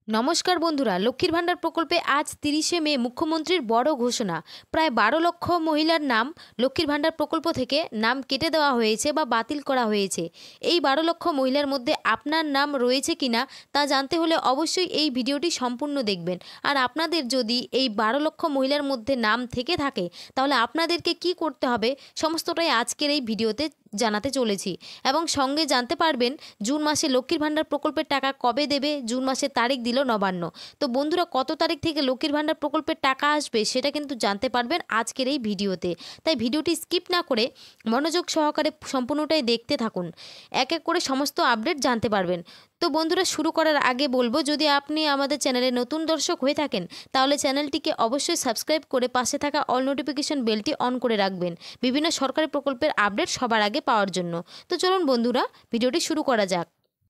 নমস্কার বন্ধুরা, লক্ষ্মীর ভাণ্ডার প্রকল্পে আজ 30শে মে মুখ্যমন্ত্রীর বড় ঘোষণা। প্রায় 12 লক্ষ মহিলার নাম লক্ষ্মীর ভাণ্ডার প্রকল্প থেকে নাম কেটে দেওয়া হয়েছে বা বাতিল করা হয়েছে। এই 12 লক্ষ মহিলার মধ্যে আপনার নাম রয়েছে কিনা তা জানতে হলে অবশ্যই এই ভিডিওটি সম্পূর্ণ দেখবেন। আর আপনাদের যদি এই 12 লক্ষ মহিলার মধ্যে নাম থেকে থাকে তাহলে আপনাদেরকে কি করতে হবে সমস্তটাই আজকের এই ভিডিওতে জানাতে চলেছি। এবং সঙ্গে জানতে পারবেন জুন মাসে লক্ষ্মীর ভাণ্ডার প্রকল্পের টাকা কবে দেবে, জুন মাসের তারিখ দিল নবান্ন। তো বন্ধুরা, কত তারিখ থেকে লক্ষ্মীর ভাণ্ডার প্রকল্পের টাকা আসবে সেটা কিন্তু জানতে পারবেন আজকের এই ভিডিওতে। তাই ভিডিওটি স্কিপ না করে মনোযোগ সহকারে সম্পূর্ণটাই দেখতে থাকুন, এক এক করে সমস্ত আপডেট জানতে পারবেন। তো বন্ধুরা, শুরু করার আগে বলবো, যদি আপনি আমাদের চ্যানেলে নতুন দর্শক হয়ে থাকেন তাহলে চ্যানেলটিকে অবশ্যই সাবস্ক্রাইব করে পাশে থাকা অল নোটিফিকেশন বেলটি অন করে রাখবেন বিভিন্ন সরকারি প্রকল্পের আপডেট সবার আগে পাওয়ার জন্য। তো চলুন বন্ধুরা, ভিডিওটি শুরু করা যাক।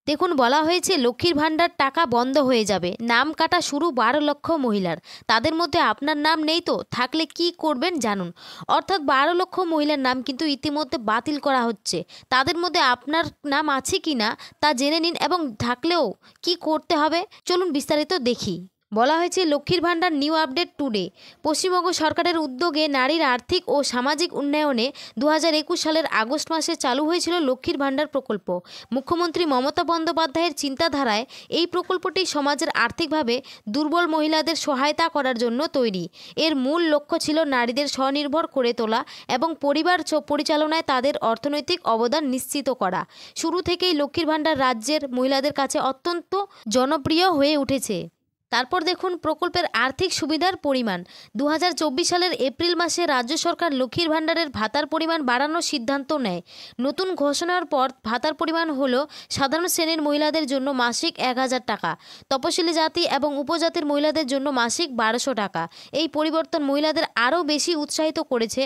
দেখুন, বলা হয়েছে লক্ষ্মীর ভাণ্ডার টাকা বন্ধ হয়ে যাবে, নাম কাটা শুরু 12 লক্ষ মহিলার। তাদের মধ্যে আপনার নাম নেই তো থাকলে কি করবেন জানুন। অর্থাৎ 12 লক্ষ মহিলার নাম কিন্তু ইতিমধ্যে বাতিল করা হচ্ছে। তাদের মধ্যে আপনার নাম আছে কি না তা জেনে নিন, এবং থাকলেও কি করতে হবে চলুন বিস্তারিত দেখি। বলা হয়েছে লক্ষ্মীর ভাণ্ডার নিউ আপডেট টুডে। পশ্চিমবঙ্গ সরকারের উদ্যোগে নারীর আর্থিক ও সামাজিক উন্নয়নে 2021 সালের আগস্ট মাসে চালু হয়েছিল লক্ষ্মীর ভাণ্ডার প্রকল্প। মুখ্যমন্ত্রী মমতা বন্দ্যোপাধ্যায়ের চিন্তাধারায় এই প্রকল্পটি সমাজের আর্থিকভাবে দুর্বল মহিলাদের সহায়তা করার জন্য তৈরি। এর মূল লক্ষ্য ছিল নারীদের স্বনির্ভর করে তোলা এবং পরিবার পরিচালনায় তাদের অর্থনৈতিক অবদান নিশ্চিত করা। শুরু থেকেই লক্ষ্মীর ভাণ্ডার রাজ্যের মহিলাদের কাছে অত্যন্ত জনপ্রিয় হয়ে উঠেছে। তারপর দেখুন প্রকল্পের আর্থিক সুবিধার পরিমাণ। 2024 সালের এপ্রিল মাসে রাজ্য সরকার লক্ষ্মীর ভাণ্ডারের ভাতার পরিমাণ বাড়ানোর সিদ্ধান্ত নেয়। নতুন ঘোষণার পর ভাতার পরিমাণ হলো সাধারণ শ্রেণীর মহিলাদের জন্য মাসিক 1000 টাকা, তপশিলি জাতি এবং উপজাতির মহিলাদের জন্য মাসিক 1200 টাকা। এই পরিবর্তন মহিলাদের আরও বেশি উৎসাহিত করেছে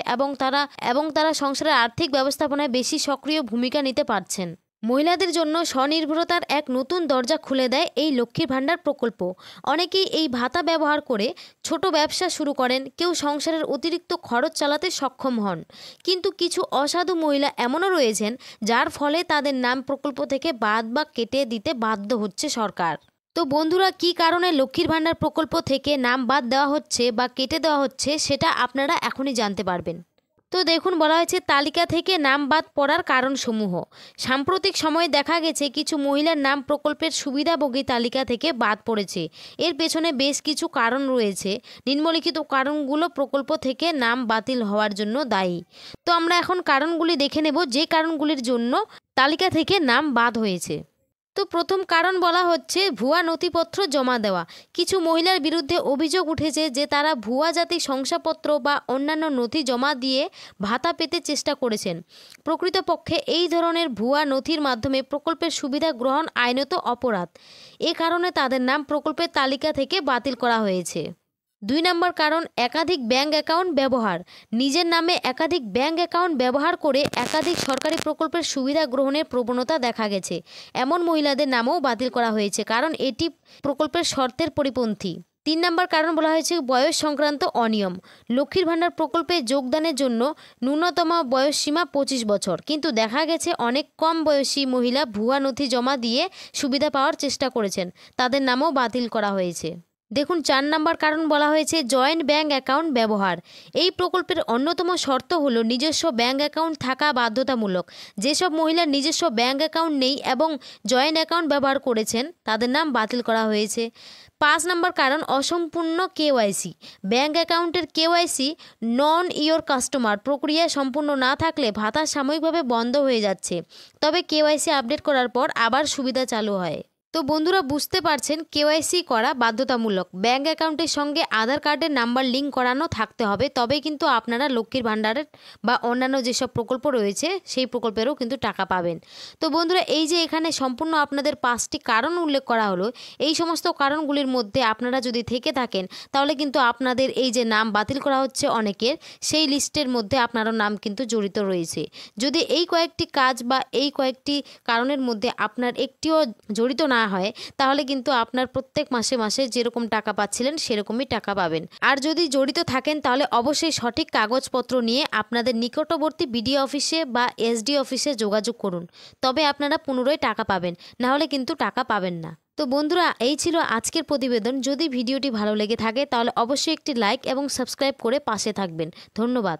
এবং তারা সংসারের আর্থিক ব্যবস্থাপনায় বেশি সক্রিয় ভূমিকা নিতে পারছেন। মহিলাদের জন্য স্বনির্ভরতার এক নতুন দরজা খুলে দেয় এই লক্ষ্মীর ভাণ্ডার প্রকল্প। অনেকেই এই ভাতা ব্যবহার করে ছোট ব্যবসা শুরু করেন, কেউ সংসারের অতিরিক্ত খরচ চালাতে সক্ষম হন। কিন্তু কিছু অসাধু মহিলা এমনও রয়েছেন যার ফলে তাদের নাম প্রকল্প থেকে বাদ বা কেটে দিতে বাধ্য হচ্ছে সরকার। তো বন্ধুরা, কি কারণে লক্ষ্মীর ভাণ্ডার প্রকল্প থেকে নাম বাদ দেওয়া হচ্ছে বা কেটে দেওয়া হচ্ছে সেটা আপনারা এখনই জানতে পারবেন। তো দেখুন, বলা হয়েছে তালিকা থেকে নাম বাদ পড়ার কারণসমূহ। সাম্প্রতিক সময়ে দেখা গেছে কিছু মহিলার নাম প্রকল্পের সুবিধাভোগী তালিকা থেকে বাদ পড়েছে। এর পেছনে বেশ কিছু কারণ রয়েছে। নিম্নলিখিত কারণগুলো প্রকল্প থেকে নাম বাতিল হওয়ার জন্য দায়ী। তো আমরা এখন কারণগুলি দেখে নেব যে কারণগুলির জন্য তালিকা থেকে নাম বাদ হয়েছে। তো প্রথম কারণ বলা হচ্ছে ভুয়া নথিপত্র জমা দেওয়া। কিছু মহিলার বিরুদ্ধে অভিযোগ উঠেছে যে তারা ভুয়া জাতি শংসাপত্র বা অন্যান্য নথি জমা দিয়ে ভাতা পেতে চেষ্টা করেছেন। প্রকৃতপক্ষে এই ধরনের ভুয়া নথির মাধ্যমে প্রকল্পের সুবিধা গ্রহণ আইনত অপরাধ। এ কারণে তাদের নাম প্রকল্পের তালিকা থেকে বাতিল করা হয়েছে। 2 নম্বর কারণ একাধিক ব্যাংক অ্যাকাউন্ট ব্যবহার। নিজের নামে একাধিক ব্যাংক অ্যাকাউন্ট ব্যবহার করে একাধিক সরকারি প্রকল্পের সুবিধা গ্রহণের প্রবণতা দেখা গেছে। এমন মহিলাদের নামও বাতিল করা হয়েছে কারণ এটি প্রকল্পের শর্তের পরিপন্থী। 3 নম্বর কারণ বলা হয়েছে বয়স সংক্রান্ত অনিয়ম। লক্ষ্মীর ভাণ্ডার প্রকল্পে যোগদানের জন্য ন্যূনতম বয়স সীমা 25 বছর, কিন্তু দেখা গেছে অনেক কম বয়সী মহিলা ভুয়া নথি জমা দিয়ে সুবিধা পাওয়ার চেষ্টা করেছেন, তাদের নামও বাতিল করা হয়েছে। দেখুন, 4 নম্বর কারণ বলা হয়েছে জয়েন্ট ব্যাংক অ্যাকাউন্ট ব্যবহার। এই প্রকল্পের অন্যতম শর্ত হলো নিজস্ব ব্যাংক অ্যাকাউন্ট থাকা বাধ্যতামূলক। যেসব মহিলার নিজস্ব ব্যাংক অ্যাকাউন্ট নেই এবং জয়েন্ট অ্যাকাউন্ট ব্যবহার করেছেন তাদের নাম বাতিল করা হয়েছে। 5 নম্বর কারণ অসম্পূর্ণ কেওয়াইসি। ব্যাংক অ্যাকাউন্টের কেওয়াইসি নন ইয়োর কাস্টমার প্রক্রিয়া সম্পূর্ণ না থাকলে ভাতা সাময়িকভাবে বন্ধ হয়ে যাচ্ছে, তবে কেওয়াইসি আপডেট করার পর আবার সুবিধা চালু হয়। তো বন্ধুরা, বুঝতে পারছেন কেওয়াইসি করা বাধ্যতামূলক। ব্যাংক অ্যাকাউন্টের সঙ্গে আধার কার্ডের নাম্বার লিঙ্ক করানো থাকতে হবে, তবেই কিন্তু আপনারা লক্ষ্মীর ভাণ্ডারের বা অন্যান্য যেসব প্রকল্প রয়েছে সেই প্রকল্পেরও কিন্তু টাকা পাবেন। তো বন্ধুরা, এই যে এখানে সম্পূর্ণ আপনাদের 5টি কারণ উল্লেখ করা হলো, এই সমস্ত কারণগুলির মধ্যে আপনারা যদি থেকে থাকেন তাহলে কিন্তু আপনাদের এই যে নাম বাতিল করা হচ্ছে অনেকের, সেই লিস্টের মধ্যে আপনারও নাম কিন্তু জড়িত রয়েছে। যদি এই কয়েকটি কাজ বা এই কয়েকটি কারণের মধ্যে আপনার একটিও জড়িত না হয় তাহলে কিন্তু আপনার প্রত্যেক মাসে মাসে যেরকম টাকা পাচ্ছিলেন সেরকমই টাকা পাবেন। আর যদি জড়িত থাকেন তাহলে অবশ্যই সঠিক কাগজপত্র নিয়ে আপনাদের নিকটবর্তী বিডিও অফিসে বা এসডি অফিসে যোগাযোগ করুন, তবে আপনারা পুনরায় টাকা পাবেন, না হলে কিন্তু টাকা পাবেন না। তো বন্ধুরা, এই ছিল আজকের প্রতিবেদন। যদি ভিডিওটি ভালো লেগে থাকে তাহলে অবশ্যই একটি লাইক এবং সাবস্ক্রাইব করে পাশে থাকবেন। ধন্যবাদ।